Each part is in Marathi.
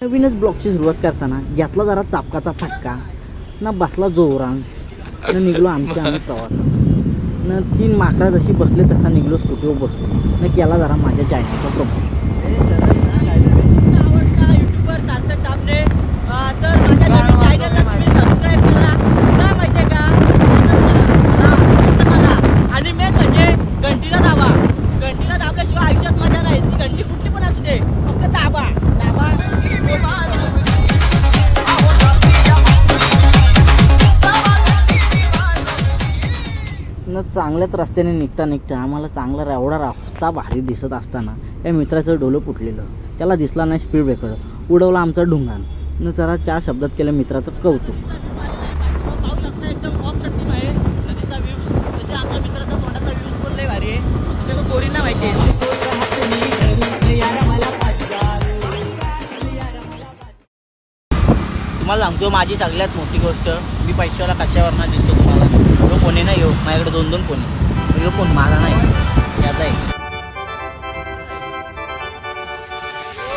नवीनच ब्लॉगची सुरुवात करताना घेतला जरा चापकाचा फटका ना, बसला जोरान न निघलो आमच्या आम्ही प्रवासात न, 3 माकडा जशी बसले तसा निघलो स्कूटीवर बसलो न, केला जरा माझ्या चॅनलचा प्रमोशन. युट्यूबवर चालतं टापणे तर माझ्या नवीन चॅनलला तुम्ही सबस्क्राईब करा ना, माहिती आहे का, आणि मेन म्हणजे घंटीला दाबा. घंटीला दाबल्याशिवाय आयुष्यात मजा नाही. ती घंटी कुठली पण असू दे, फक्त दाबा दाबा. न चांगल्याच रस्त्याने निघता निघता आम्हाला चांगला एवढा रस्ता भारी दिसत असताना या मित्राचं डोलं फुटलेलं. त्याला दिसला नाही स्पीड ब्रेकर, उडवला आमचा ढुंगाण न, जरा 4 शब्दात केलं मित्राचं कौतुक. पाहू शकता एकदम अप्रतिम आहे नदीचा व्ह्यू. तसे आपल्या मित्राचा तोंडाचा व्ह्यूज पण लय भारी आहे. आपल्याला पोरींना माहिती आहे. तुम्हाला सांगतो माझी सगळ्यात मोठी गोष्ट, मी पैशावाला कशावर ना दिसतो तुम्हाला. तो कोणी नाही येऊ, माझ्याकडे 2-2 फोन आहे. फोन माझा नाही, याचा आहे.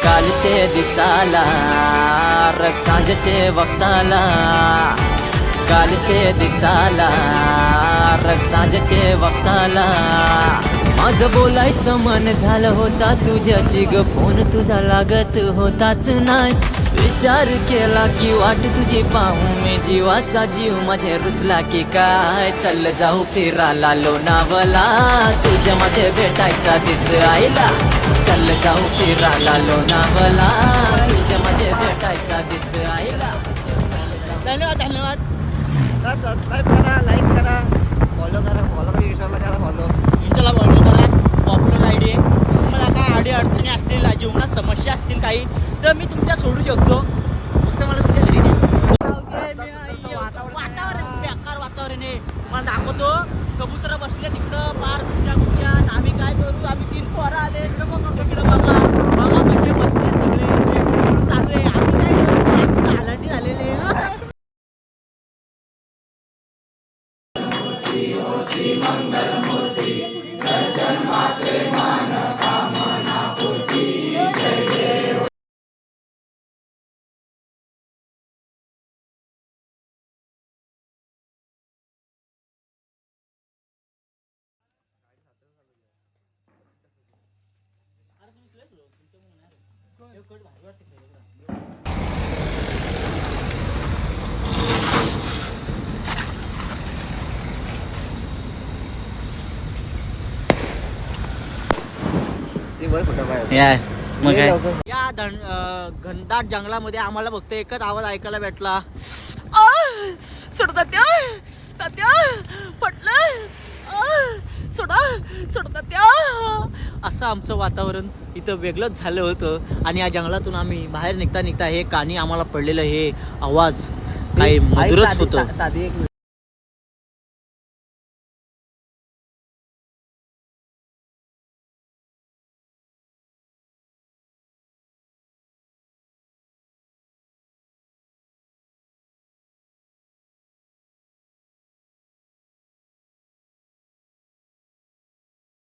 कालचे दिसाला सांजचे वक्ताला, कालचे दिसाला सांजचे वक्ताला, माझं बोलायचं मन झालं होता तुझ्याशी ग, फोन तुझा लागत होताच नाही. विचार केला की वाट तुझी पाहू मी, जीवाचा जीव माझे रुसला की काय. चल जाऊ फिरायला लोणावला, तुझ्या माझे भेटायचा दिस आईला. चल जाऊ फिरायला लोणावला, तुझ्या माझे भेटायचा दिस आईला. धन्यवाद धन्यवाद. सबस्क्राईब करा, लाईक करा, फॉलो करा, इंस्टाला करा फॉलो. इंस्टाला फॉलो करा. पॉप्युलर आय डी आहे. तुम्हाला काय अडी अडचणी असतील, जीवनात समस्या असतील काही, तर मी तुमच्या सोडू शकतो. फक्त मला तुमच्या घरी वातावरण बेकार वातावरण आहे. तुम्हाला दाखवतो. कबूतर बसले तिकडं पार गुच्च्यात. आम्ही काय करू, आम्ही 3 पोरं आले इकडं बघा बघा कसे बसले सगळे चालले. आम्ही काय करू, आम्ही हालांटी झालेले. मग काय या घनदाट जंगलामध्ये आम्हाला फक्त एकच आवाज ऐकायला भेटला, सोडतात तात्या पटलं, सोडतात त्या. असं आमचं वातावरण इथं वेगळंच झालं होतं. आणि या जंगलातून आम्ही बाहेर निघता निघता हे कानी आम्हाला पडलेलं हे आवाज काही मधुरच होतं.